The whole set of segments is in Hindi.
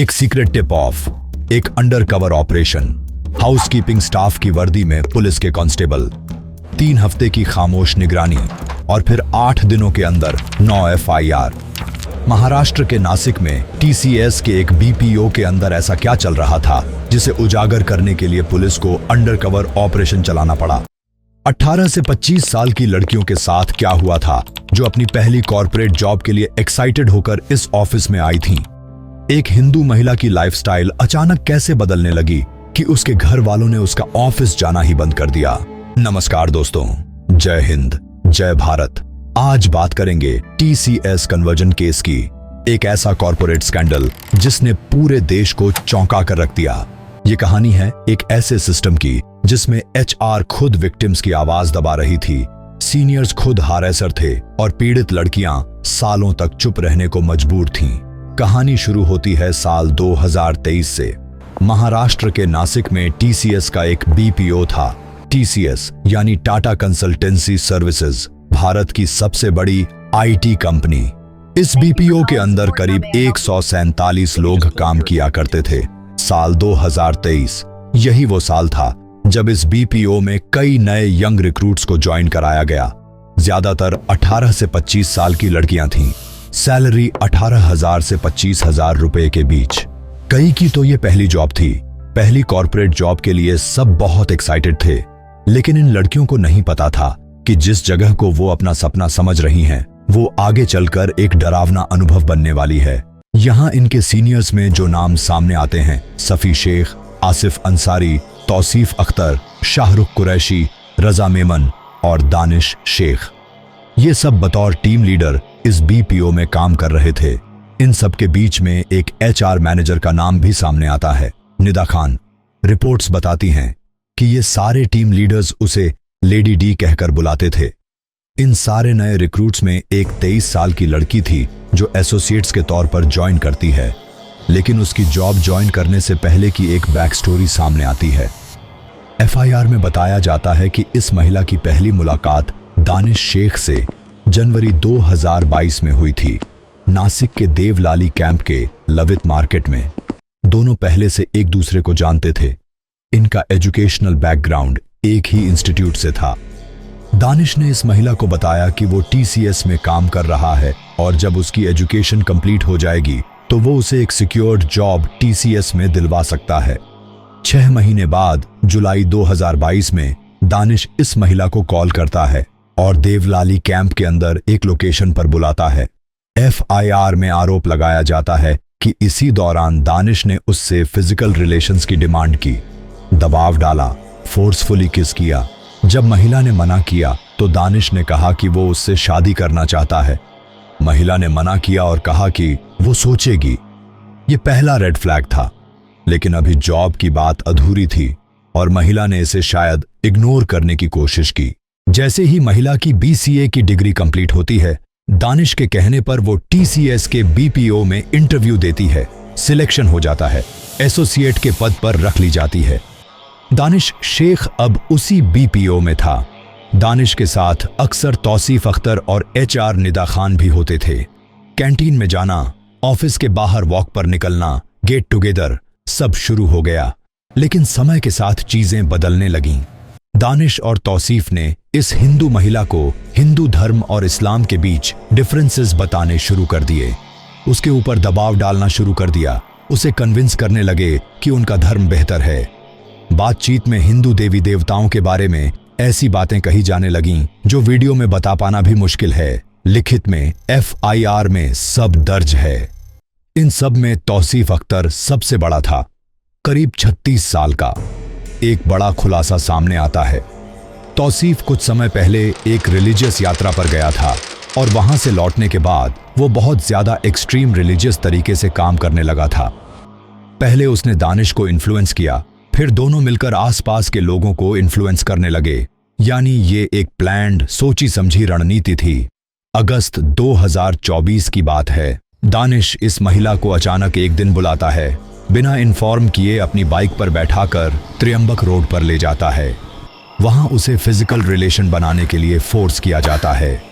एक सीक्रेट टिप ऑफ, एक अंडरकवर ऑपरेशन, हाउसकीपिंग स्टाफ की वर्दी में पुलिस के कांस्टेबल, 3 हफ्ते की खामोश निगरानी और फिर 8 दिनों के अंदर 9 FIR। महाराष्ट्र के नासिक में TCS के एक BPO के अंदर ऐसा क्या चल रहा था जिसे उजागर करने के लिए पुलिस को अंडरकवर ऑपरेशन चलाना पड़ा। 18 से 25 साल की लड़कियों के साथ क्या हुआ था जो अपनी पहली कॉर्पोरेट जॉब के लिए एक्साइटेड होकर इस ऑफिस में आई थीं। एक हिंदू महिला की लाइफस्टाइल अचानक कैसे बदलने लगी कि उसके घर वालों ने उसका ऑफिस जाना ही बंद कर दिया। नमस्कार दोस्तों, जय हिंद, जय भारत। आज बात करेंगे TCS कन्वर्जन केस की, एक ऐसा कॉर्पोरेट स्कैंडल जिसने पूरे देश को चौंका कर रख दिया। ये कहानी है एक ऐसे सिस्टम की जिसमें HR खुद विक्टिम्स की आवाज दबा रही थी, सीनियर्स खुद हारेसर थे और पीड़ित लड़कियां सालों तक चुप रहने को मजबूर थीं। कहानी शुरू होती है साल 2023 से। महाराष्ट्र के नासिक में TCS का एक BPO था। TCS यानी टाटा कंसल्टेंसी सर्विसेज, भारत की सबसे बड़ी IT कंपनी। इस BPO के अंदर करीब 147 लोग काम किया करते थे। साल 2023 यही वो साल था जब इस BPO में कई नए यंग रिक्रूट्स को ज्वाइन कराया गया। ज्यादातर 18 से 25 साल की लड़कियां थीं। सैलरी 18,000 से 25,000 रुपए के बीच। कई की तो ये पहली जॉब थी। पहली कॉर्पोरेट जॉब के लिए सब बहुत एक्साइटेड थे, लेकिन इन लड़कियों को नहीं पता था कि जिस जगह को वो अपना सपना समझ रही हैं, वो आगे चलकर एक डरावना अनुभव बनने वाली है। यहाँ इनके सीनियर्स में जो नाम सामने आते हैं, सफी शेख, आसिफ अंसारी, तौसीफ अख्तर, शाहरुख कुरैशी, रजा मेमन और दानिश शेख, ये सब बतौर टीम लीडर इस BPO में काम कर रहे थे। इन सब के बीच में एक HR मैनेजर का नाम भी सामने आता है, निदा खान। रिपोर्ट्स बताती हैं कि ये सारे टीम लीडर्स उसे लेडी डी कहकर बुलाते थे। इन सारे नए रिक्रूट्स में एक 23 साल की लड़की थी जो एसोसिएट्स के तौर पर ज्वाइन करती है, लेकिन उसकी जॉब ज्वाइन करने से पहले की एक बैक स्टोरी सामने आती है। FIR में बताया जाता है कि इस महिला की पहली मुलाकात दानिश शेख से जनवरी 2022 में हुई थी, नासिक के देवलाली कैंप के लवित मार्केट में। दोनों पहले से एक दूसरे को जानते थे। इनका एजुकेशनल बैकग्राउंड एक ही इंस्टीट्यूट से था। दानिश ने इस महिला को बताया कि वो TCS में काम कर रहा है और जब उसकी एजुकेशन कंप्लीट हो जाएगी तो वो उसे एक सिक्योर्ड जॉब TCS में दिलवा सकता है। 6 महीने बाद जुलाई 2022 में दानिश इस महिला को कॉल करता है और देवलाली कैंप के अंदर एक लोकेशन पर बुलाता है। FIR में आरोप लगाया जाता है कि इसी दौरान दानिश ने उससे फिजिकल रिलेशंस की डिमांड की, दबाव डाला, फोर्सफुली किस किया। जब महिला ने मना किया तो दानिश ने कहा कि वो उससे शादी करना चाहता है। महिला ने मना किया और कहा कि वो सोचेगी। ये पहला रेड फ्लैग था, लेकिन अभी जॉब की बात अधूरी थी और महिला ने इसे शायद इग्नोर करने की कोशिश की। जैसे ही महिला की BCA की डिग्री कंप्लीट होती है, दानिश के कहने पर वो TCS के BPO में इंटरव्यू देती है। सिलेक्शन हो जाता है, एसोसिएट के पद पर रख ली जाती है। दानिश शेख अब उसी BPO में था। दानिश के साथ अक्सर तौसीफ अख्तर और HR निदा खान भी होते थे। कैंटीन में जाना, ऑफिस के बाहर वॉक पर निकलना, गेट टुगेदर, सब शुरू हो गया। लेकिन समय के साथ चीजें बदलने लगीं। दानिश और तौसीफ ने इस हिंदू महिला को हिंदू धर्म और इस्लाम के बीच डिफरेंसेस बताने शुरू कर दिए। उसके ऊपर दबाव डालना शुरू कर दिया। उसे कन्विंस करने लगे कि उनका धर्म बेहतर है। बातचीत में हिंदू देवी देवताओं के बारे में ऐसी बातें कही जाने लगीं जो वीडियो में बता पाना भी मुश्किल है। लिखित में FIR में सब दर्ज है। इन सब में तौसीफ अख्तर सबसे बड़ा था, करीब 36 साल का। एक बड़ा खुलासा सामने आता है। तौसीफ कुछ समय पहले एक रिलीजियस यात्रा पर गया था और वहां से लौटने के बाद वो बहुत ज्यादा एक्सट्रीम रिलीजियस तरीके से काम करने लगा था। पहले उसने दानिश को इन्फ्लुएंस किया, फिर दोनों मिलकर आसपास के लोगों को इन्फ्लुएंस करने लगे। यानी ये एक प्लान्ड, सोची समझी रणनीति थी। अगस्त 2024 की बात है। दानिश इस महिला को अचानक एक दिन बुलाता है, बिना इन्फॉर्म किए अपनी बाइक पर बैठाकर त्र्यंबक रोड पर ले जाता है। वहां उसे फिजिकल रिलेशन बनाने के लिए फोर्स किया जाता है।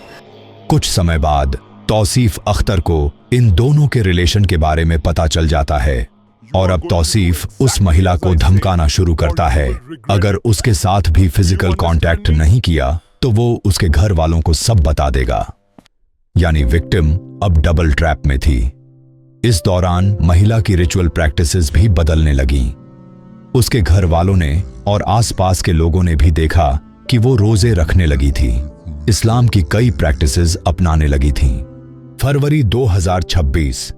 कुछ समय बाद तौसीफ अख्तर को इन दोनों के रिलेशन के बारे में पता चल जाता है। और अब तौसीफ उस महिला को धमकाना शुरू करता है। अगर उसके साथ भी फिजिकल कांटेक्ट नहीं किया तो वो उसके घर वालों को सब बता देगा। यानी विक्टिम अब डबल ट्रैप में थी। इस दौरान महिला की रिचुअल प्रैक्टिसेस भी बदलने लगीं। उसके घर वालों ने और आसपास के लोगों ने भी देखा कि वो रोजे रखने लगी थी, इस्लाम की कई प्रैक्टिसेस अपनाने लगी थीं। फरवरी 2026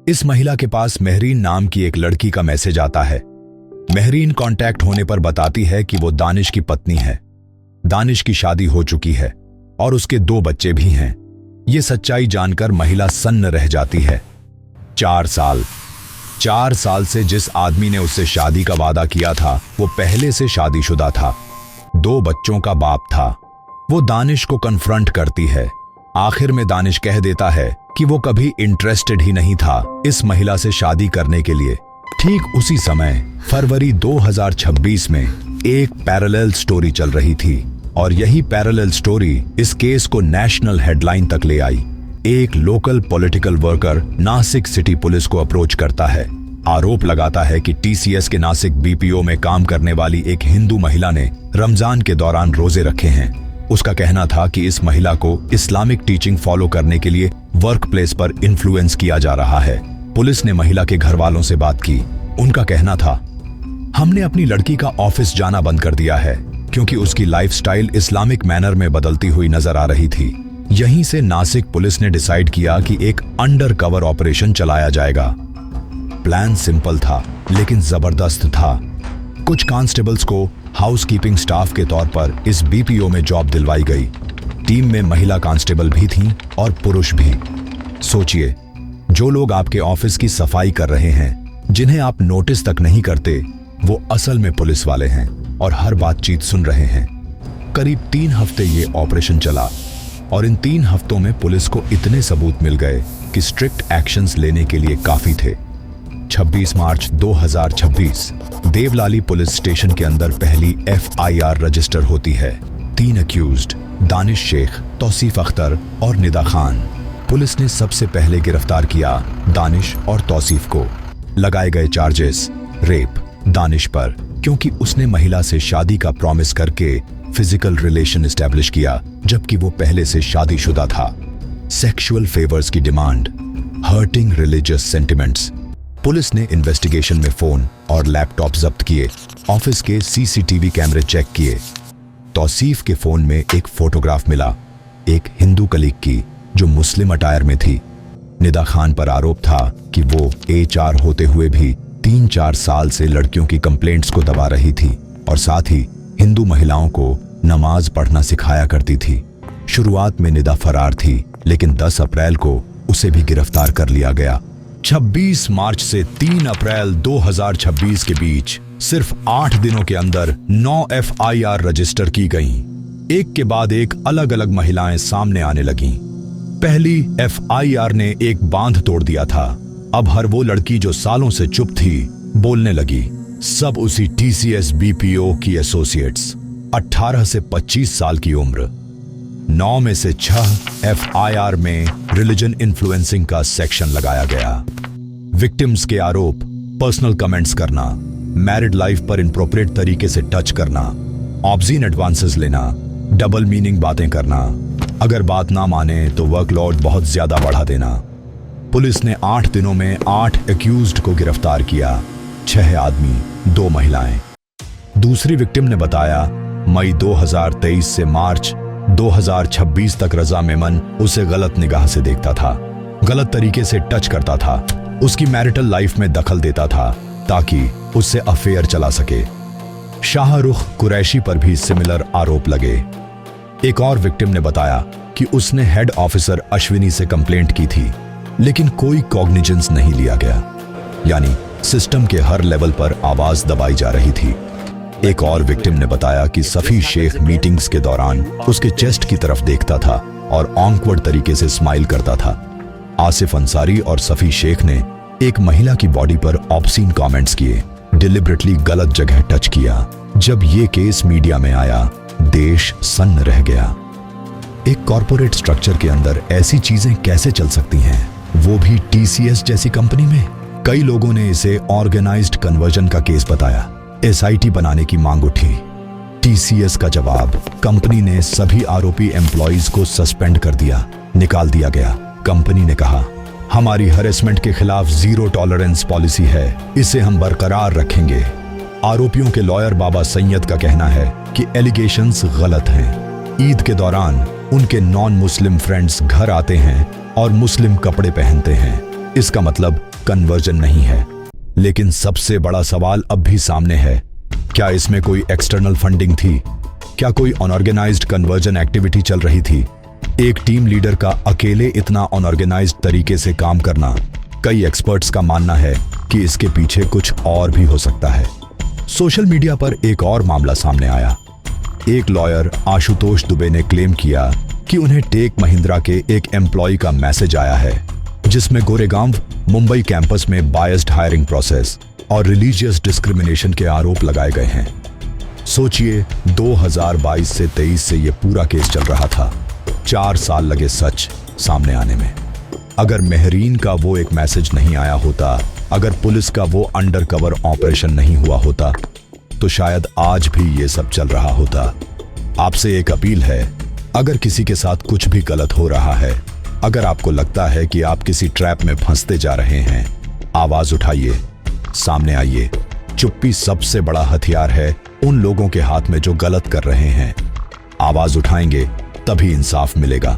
इस महिला के पास महरीन नाम की एक लड़की का मैसेज आता है। महरीन कांटेक्ट होने पर बताती है कि वो दानिश की पत्नी है। दानिश की शादी हो चुकी है और उसके 2 बच्चे भी हैं। ये सच्चाई जानकर महिला सन्न रह जाती है। 4 साल से जिस आदमी ने उससे शादी का वादा किया था वो पहले से शादीशुदा था, 2 बच्चों का बाप था। वो दानिश को कन्फ्रंट करती है। आखिर में दानिश कह देता है कि वो कभी इंटरेस्टेड ही नहीं था इस महिला से शादी करने के लिए। ठीक उसी समय फरवरी 2026 में एक पैरेलल स्टोरी चल रही थी और यही पैरेलल स्टोरी इस केस को नेशनल हेडलाइन तक ले आई। एक local political worker Nashik city police को अप्रोच करता है। आरोप लगाता है कि टीसीएस के नासिक बीपीओ में काम करने वाली एक हिंदू महिला ने रमजान के दौरान रोजे रखे हैं। उसका कहना था कि इस महिला को इस्लामिक टीचिंग फॉलो करने के लिए वर्क प्लेस पर इन्फ्लुएंस किया जा रहा है। पुलिस ने महिला के घर वालों से बात की। उनका कहना था, हमने अपनी लड़की का ऑफिस जाना बंद कर दिया है क्योंकि उसकी लाइफस्टाइल इस्लामिक मैनर में बदलती हुई नजर आ रही थी। यहीं से नासिक पुलिस ने डिसाइड किया कि एक अंडर कवर ऑपरेशन चलाया जाएगा। प्लान सिंपल था लेकिन जबरदस्त था। कुछ कांस्टेबल्स को हाउसकीपिंग स्टाफ के तौर पर इस बीपीओ में जॉब दिलवाई गई। टीम में महिला कांस्टेबल भी थीं और पुरुष भी। सोचिए, जो लोग आपके ऑफिस की सफाई कर रहे हैं, जिन्हें आप नोटिस तक नहीं करते, वो असल में पुलिस वाले हैं और हर बातचीत सुन रहे हैं। करीब 3 हफ्ते ये ऑपरेशन चला और इन 3 हफ्तों में पुलिस को इतने सबूत मिल गए कि स्ट्रिक्ट एक्शंस लेने के लिए काफी थे। 26 मार्च 2026 देवलाली पुलिस स्टेशन के अंदर पहली एफआईआर रजिस्टर होती है। 3 अक्यूज्ड दानिश शेख, तौसीफ अख्तर और निदा खान। पुलिस ने सबसे पहले गिरफ्तार किया दानिश और तौसीफ को। लगाए गए चार्जेस रेप दानिश पर, क्योंकि उसने महिला से शादी का प्रॉमिस करके फिजिकल रिलेशन एस्टैब्लिश किया जबकि वो पहले से शादीशुदा था। सेक्सुअल फेवर्स की demand, hurting religious sentiments. Police ने इन्वेस्टिगेशन में फोन और लैपटॉप जब्त किए, ऑफिस के सीसीटीवी कैमरे चेक किए। तौसीफ के फोन में एक फोटोग्राफ मिला, एक हिंदू कलीग की जो मुस्लिम अटायर में थी। निदा खान पर आरोप था कि वो एचआर होते हुए भी 3-4 साल से लड़कियों की कंप्लेंट्स को दबा रही थी और साथ ही हिंदू महिलाओं को नमाज पढ़ना सिखाया करती थी। शुरुआत में निदा फरार थी लेकिन 10 अप्रैल को उसे भी गिरफ्तार कर लिया गया। 26 मार्च से 3 अप्रैल 2026 के बीच सिर्फ 8 दिनों के अंदर 9 एफआईआर रजिस्टर की गईं। एक के बाद एक अलग अलग महिलाएं सामने आने लगीं। पहली एफआईआर ने एक बांध तोड़ दिया था। अब हर वो लड़की जो सालों से चुप थी बोलने लगी। सब उसी टीसीएस बीपीओ की एसोसिएट्स, 18 से 25 साल की उम्र। 9 में से 6 एफआईआर में रिलीजन इन्फ्लुएंसिंग का सेक्शन लगाया गया। विक्टिम्स के आरोप, पर्सनल कमेंट्स करना, मैरिड लाइफ पर इनप्रोप्रिएट तरीके से टच करना, ऑब्जीन एडवांसेस लेना, डबल मीनिंग बातें करना, अगर बात ना माने तो वर्कलोड बहुत ज्यादा बढ़ा देना। पुलिस ने 8 दिनों में 8 एक्यूज्ड को गिरफ्तार किया, 6 आदमी 2 महिलाएं। दूसरी विक्टिम ने बताया, मई 2023 से मार्च 2026 तक रजा मेमन उसे गलत निगाह से देखता था, गलत तरीके से टच करता था, उसकी मैरिटल लाइफ में दखल देता था ताकि उससे अफेयर चला सके। शाहरुख कुरैशी पर भी सिमिलर आरोप लगे। एक और विक्टिम ने बताया कि उसने हेड ऑफिसर अश्विनी से कंप्लेंट की थी लेकिन कोई कॉग्निजेंस नहीं लिया गया, यानी सिस्टम के हर लेवल पर आवाज दबाई जा रही थी। एक और विक्टिम ने बताया कि सफी शेख मीटिंग्स के दौरान उसके चेस्ट की तरफ देखता था और ऑकवर्ड तरीके से स्माइल करता था। आसिफ अंसारी और सफी शेख ने एक महिला की बॉडी पर ऑब्सीन कमेंट्स किए, डिलिबरेटली गलत जगह टच किया। जब ये केस मीडिया में आया, देश सन्न रह गया। एक कॉर्पोरेट स्ट्रक्चर के अंदर ऐसी चीजें कैसे चल सकती हैं, वो भी टीसीएस जैसी कंपनी में? कई लोगों ने इसे ऑर्गेनाइज्ड कन्वर्जन का केस बताया। एसआईटी बनाने की मांग उठी। टीसीएस का जवाब, कंपनी ने सभी आरोपी एम्प्लॉइज को सस्पेंड कर दिया, निकाल दिया गया। कंपनी ने कहा, हमारी हैरेसमेंट के खिलाफ जीरो टॉलरेंस पॉलिसी है, इसे हम बरकरार रखेंगे। आरोपियों के लॉयर बाबा सैयद का कहना है कि एलिगेशंस गलत हैं। ईद के दौरान उनके नॉन मुस्लिम फ्रेंड्स घर आते हैं और मुस्लिम कपड़े पहनते हैं, इसका मतलब कन्वर्जन नहीं है। लेकिन सबसे बड़ा सवाल अब भी सामने है, क्या इसमें कोई एक्सटर्नल फंडिंग थी? क्या कोई अनऑर्गेनाइज्ड कन्वर्जन एक्टिविटी चल रही थी? एक टीम लीडर का अकेले इतना अनऑर्गेनाइज्ड तरीके से काम करना, कई एक्सपर्ट्स का मानना है कि इसके पीछे कुछ और भी हो सकता है। सोशल मीडिया पर एक और मामला सामने आया। एक लॉयर आशुतोष दुबे ने क्लेम किया कि उन्हें टेक महिंद्रा के एक एम्प्लॉय का मैसेज आया है, जिसमें गोरेगांव मुंबई कैंपस में बायस्ड हायरिंग प्रोसेस और रिलीजियस डिस्क्रिमिनेशन के आरोप लगाए गए हैं। सोचिए, 2022 से 23 से यह पूरा केस चल रहा था। 4 साल लगे सच सामने आने में। अगर मेहरीन का वो एक मैसेज नहीं आया होता, अगर पुलिस का वो अंडरकवर ऑपरेशन नहीं हुआ होता, तो शायद आज भी ये सब चल रहा होता। आपसे एक अपील है, अगर किसी के साथ कुछ भी गलत हो रहा है, अगर आपको लगता है कि आप किसी ट्रैप में फंसते जा रहे हैं, आवाज उठाइए, सामने आइए। चुप्पी सबसे बड़ा हथियार है उन लोगों के हाथ में जो गलत कर रहे हैं। आवाज उठाएंगे तभी इंसाफ मिलेगा।